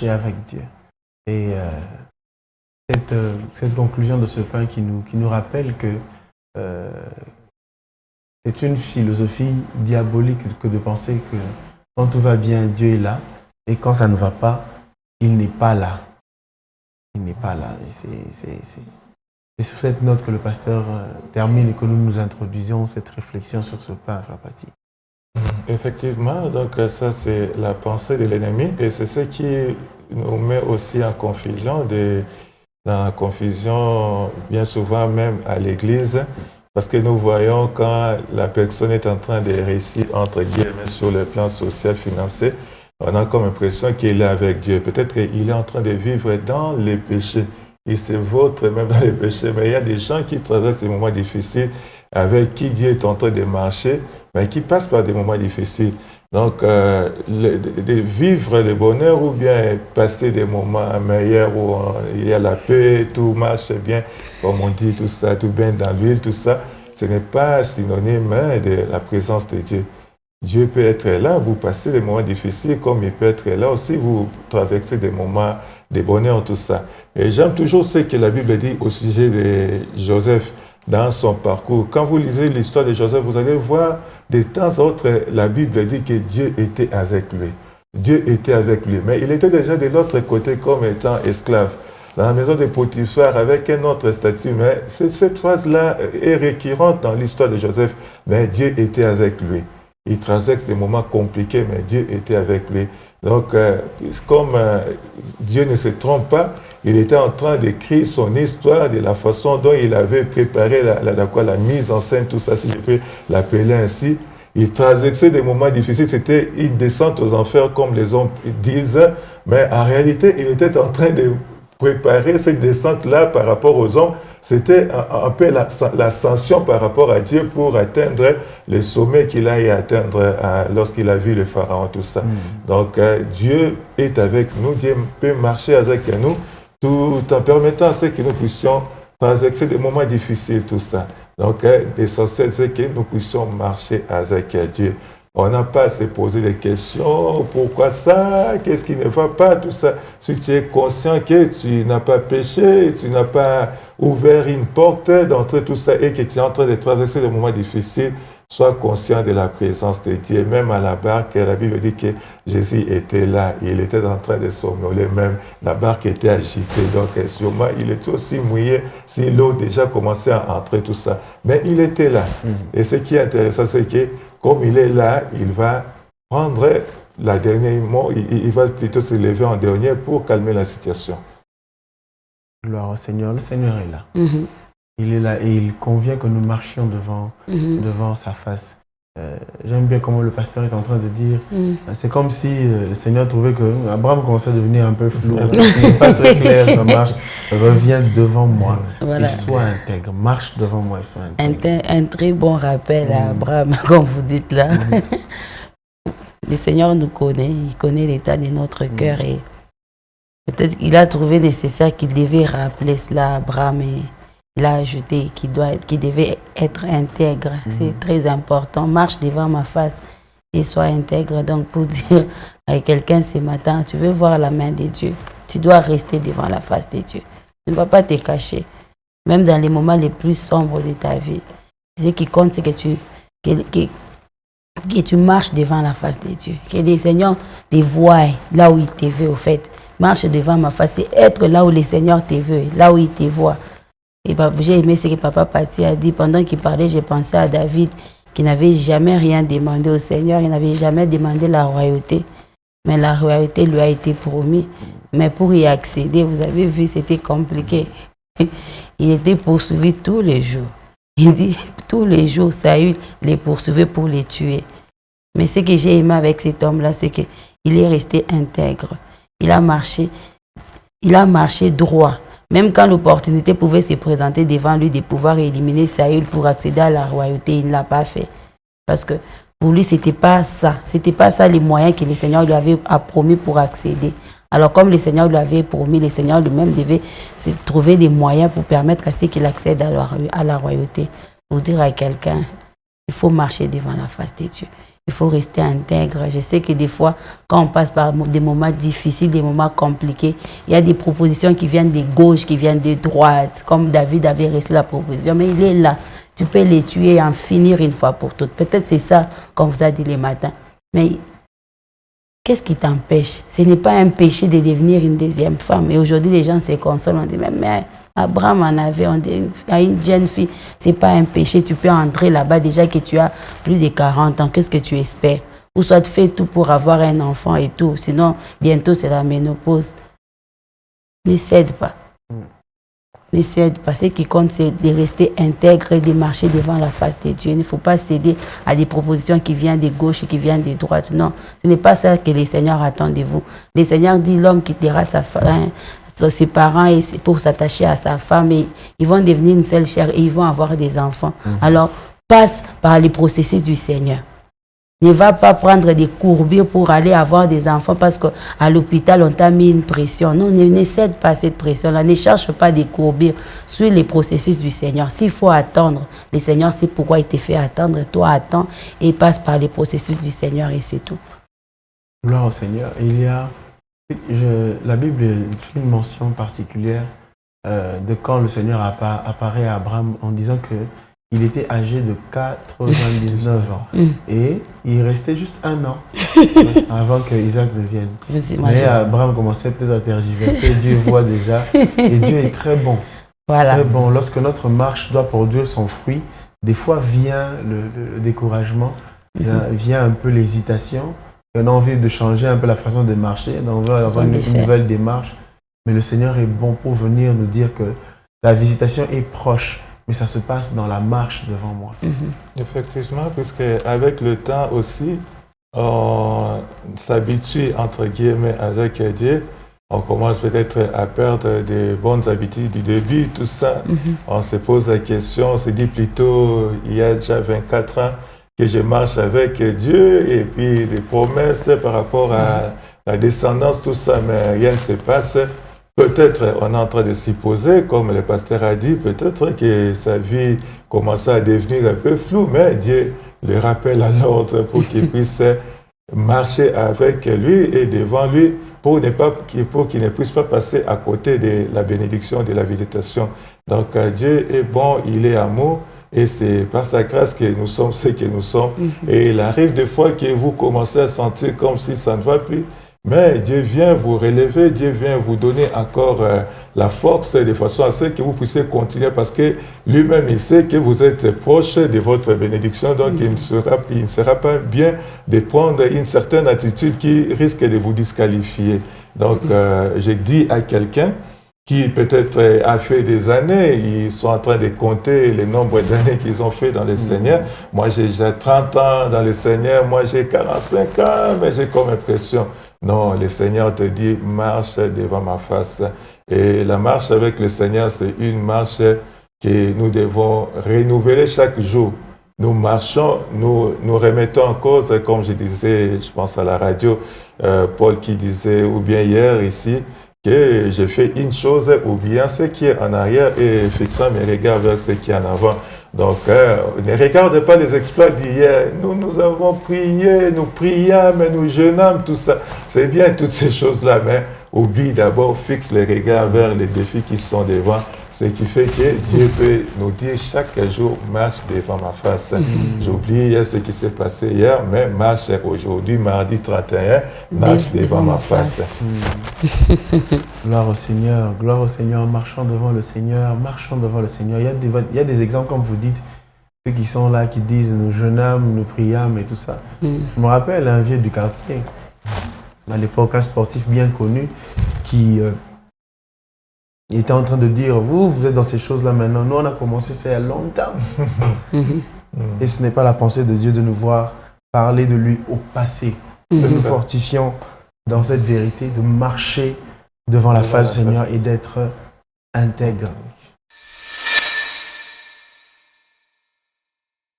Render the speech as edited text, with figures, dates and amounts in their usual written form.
avec Dieu. Et cette conclusion de ce pain qui nous rappelle que c'est une philosophie diabolique que de penser que quand tout va bien, Dieu est là, et quand ça ne va pas, il n'est pas là. Il n'est pas là. Et c'est sur cette note que le pasteur termine et que nous introduisons cette réflexion sur ce pain, Frère Paty. Effectivement, donc ça c'est la pensée de l'ennemi et c'est ce qui nous met aussi en confusion, dans la confusion bien souvent même à l'église, parce que nous voyons quand la personne est en train de réussir entre guillemets sur le plan social, financier, on a comme l'impression qu'il est avec Dieu. Peut-être qu'il est en train de vivre dans les péchés. Il se vautre même dans les péchés. Mais il y a des gens qui traversent des moments difficiles avec qui Dieu est en train de marcher, mais qui passent par des moments difficiles. Donc, de vivre le bonheur ou bien passer des moments meilleurs où il y a la paix, tout marche bien, comme on dit, tout ça, tout bien dans l'huile, tout ça, ce n'est pas synonyme de la présence de Dieu. Dieu peut être là, vous passez des moments difficiles, comme il peut être là aussi, vous traversez des moments de bonheur, tout ça. Et j'aime toujours ce que la Bible dit au sujet de Joseph dans son parcours. Quand vous lisez l'histoire de Joseph, vous allez voir de temps en temps, la Bible dit que Dieu était avec lui. Dieu était avec lui, mais il était déjà de l'autre côté comme étant esclave, dans la maison de Potiphar avec un autre statut. Mais cette phrase-là est récurrente dans l'histoire de Joseph, mais Dieu était avec lui. Il traverse des moments compliqués, mais Dieu était avec lui. Donc, comme Dieu ne se trompe pas, il était en train d'écrire son histoire de la façon dont il avait préparé la mise en scène, tout ça, si je peux l'appeler ainsi. Il traversait des moments difficiles, c'était une descente aux enfers, comme les hommes disent, mais en réalité, il était en train de préparer cette descente-là par rapport aux hommes. C'était un peu l'ascension par rapport à Dieu pour atteindre les sommets qu'il a eu à atteindre lorsqu'il a vu le Pharaon, tout ça. Donc, Dieu est avec nous, Dieu peut marcher avec nous, tout en permettant à ce que nous puissions traverser des moments difficiles, tout ça. Donc, l'essentiel, c'est que nous puissions marcher avec Dieu. On n'a pas à se poser des questions, pourquoi ça, qu'est-ce qui ne va pas, tout ça. Si tu es conscient que tu n'as pas péché, tu n'as pas ouvert une porte d'entrée, tout ça, et que tu es en train de traverser des moments difficiles, sois conscient de la présence de Dieu. Même à la barque, la Bible dit que Jésus était là, il était en train de somnoler même, la barque était agitée, donc sûrement il était aussi mouillé si l'eau déjà commençait à entrer, tout ça. Mais il était là. Et ce qui est intéressant, c'est que comme il est là, il va prendre la dernière mot, il va plutôt se lever en dernier pour calmer la situation. Gloire au Seigneur, le Seigneur est là. Il est là et il convient que nous marchions devant sa face. J'aime bien comment le pasteur est en train de dire, c'est comme si le Seigneur trouvait que Abraham commençait à devenir un peu flou, il n'est pas très clair, ça marche, reviens devant moi et sois intègre, marche devant moi et sois intègre. Un très bon rappel à Abraham, comme vous dites là. Le Seigneur nous connaît, il connaît l'état de notre cœur et peut-être qu'il a trouvé nécessaire qu'il devait rappeler cela à Abraham et il a ajouté qu'il devait être intègre. C'est très important. Marche devant ma face et sois intègre. Donc, pour dire à quelqu'un ce matin, tu veux voir la main de Dieu, tu dois rester devant la face de Dieu. Tu ne vas pas te cacher. Même dans les moments les plus sombres de ta vie. Ce qui compte, c'est que tu marches devant la face de Dieu. Que le Seigneur te voie là où il te veut, au fait. Marche devant ma face, c'est être là où le Seigneur te veut, là où il te voit. Et j'ai aimé ce que Papa Paty a dit. Pendant qu'il parlait, j'ai pensé à David qui n'avait jamais rien demandé au Seigneur. Il n'avait jamais demandé la royauté. Mais la royauté lui a été promise. Mais pour y accéder, vous avez vu, c'était compliqué. Il était poursuivi tous les jours. Il dit, tous les jours, Saül les poursuivait pour les tuer. Mais ce que j'ai aimé avec cet homme-là, c'est qu'il est resté intègre. Il a marché droit. Même quand l'opportunité pouvait se présenter devant lui de pouvoir éliminer Saül pour accéder à la royauté, il ne l'a pas fait. Parce que pour lui, ce n'était pas ça. Ce n'était pas ça les moyens que le Seigneur lui avait promis pour accéder. Alors comme le Seigneur lui avait promis, le Seigneur lui-même devait trouver des moyens pour permettre à ce qu'il accède à la royauté. Pour dire à quelqu'un, Il faut marcher devant la face de Dieu. Il faut rester intègre. Je sais que des fois, quand on passe par des moments difficiles, des moments compliqués, il y a des propositions qui viennent de gauche, qui viennent de droite, comme David avait reçu la proposition, mais il est là. Tu peux les tuer et en finir une fois pour toutes. Peut-être c'est ça qu'on vous a dit les matins. Mais qu'est-ce qui t'empêche? Ce n'est pas un péché de devenir une deuxième femme. Et aujourd'hui, les gens se consolent. On dit, mais Abraham en avait, on dit à une jeune fille, ce n'est pas un péché. Tu peux entrer là-bas déjà que tu as plus de 40 ans. Qu'est-ce que tu espères? Ou soit tu fais tout pour avoir un enfant et tout. Sinon, bientôt, c'est la ménopause. Ne cède pas. Ne cède pas. Ce qui compte, c'est de rester intègre et de marcher devant la face de Dieu. Il ne faut pas céder à des propositions qui viennent de gauche et qui viennent de droite. Non, ce n'est pas ça que le Seigneur attend de vous. Le Seigneur dit l'homme quittera ses parents et pour s'attacher à sa femme et ils vont devenir une seule chair et ils vont avoir des enfants. Alors, passe par les processus du Seigneur. Ne va pas prendre des courbures pour aller avoir des enfants parce qu'à l'hôpital, on t'a mis une pression. Non, ne cède pas à cette pression-là. Ne cherche pas des courbures. Suis les processus du Seigneur. S'il faut attendre, le Seigneur sait pourquoi il te fait attendre. Toi, attends et passe par les processus du Seigneur et c'est tout. Gloire au Seigneur. La Bible fait une mention particulière de quand le Seigneur apparaît à Abraham en disant que il était âgé de 99 ans. Et il restait juste 1 an avant que Isaac ne vienne. Mais Abraham commençait peut-être à tergiverser. Dieu voit déjà. Et Dieu est très bon. Voilà. Très bon. Lorsque notre marche doit produire son fruit, des fois vient le découragement, vient un peu l'hésitation. On a envie de changer un peu la façon de marcher. On veut avoir une nouvelle démarche. Mais le Seigneur est bon pour venir nous dire que la visitation est proche. Mais ça se passe dans la marche devant moi. Effectivement, puisque avec le temps aussi, on s'habitue, entre guillemets, avec Dieu. On commence peut-être à perdre des bonnes habitudes du début, tout ça. On se pose la question, on se dit plutôt, il y a déjà 24 ans que je marche avec Dieu, et puis les promesses par rapport à la descendance, tout ça, mais rien ne se passe. Peut-être on est en train de s'y poser, comme le pasteur a dit, peut-être que sa vie commence à devenir un peu floue, mais Dieu le rappelle à l'ordre pour qu'il puisse marcher avec lui et devant lui pour qu'il ne puisse pas passer à côté de la bénédiction de la visitation. Donc Dieu est bon, il est amour et c'est par sa grâce que nous sommes ce que nous sommes. Et il arrive des fois que vous commencez à sentir comme si ça ne va plus. Mais Dieu vient vous relever, Dieu vient vous donner encore la force de façon à ce que vous puissiez continuer parce que lui-même, il sait que vous êtes proche de votre bénédiction, donc il ne sera pas bien de prendre une certaine attitude qui risque de vous disqualifier. Donc, je dis à quelqu'un qui peut-être a fait des années, ils sont en train de compter le nombre d'années qu'ils ont fait dans le Seigneur. Moi, j'ai 30 ans dans le Seigneur, moi j'ai 45 ans, mais j'ai comme impression. Non, le Seigneur te dit, marche devant ma face. Et la marche avec le Seigneur, c'est une marche que nous devons renouveler chaque jour. Nous marchons, nous remettons en cause, comme je disais, je pense à la radio, Paul qui disait, ou bien hier ici, que je fais une chose, oubliant ce qui est en arrière et fixant mes regards vers ce qui est en avant. Donc, ne regarde pas les exploits d'hier. Nous avons prié, nous prions, mais nous jeûnons, tout ça. C'est bien toutes ces choses-là, mais oublie d'abord, fixe les regards vers les défis qui sont devant. Ce qui fait que Dieu peut nous dire chaque jour, marche devant ma face. J'oublie ce qui s'est passé hier, mais marche aujourd'hui, mardi 31, marche devant ma face. Gloire au Seigneur, marchons devant le Seigneur, marchons devant le Seigneur. Il y a des exemples, comme vous dites, ceux qui sont là, qui disent nous jeûnons, nous prions et tout ça. Je me rappelle un vieux du quartier, à l'époque, un sportif bien connu, qui était en train de dire, vous êtes dans ces choses-là maintenant. Nous, on a commencé ça il y a longtemps. Et ce n'est pas la pensée de Dieu de nous voir parler de lui au passé. Que nous fortifions dans cette vérité, de marcher devant la face du Seigneur et d'être intègre.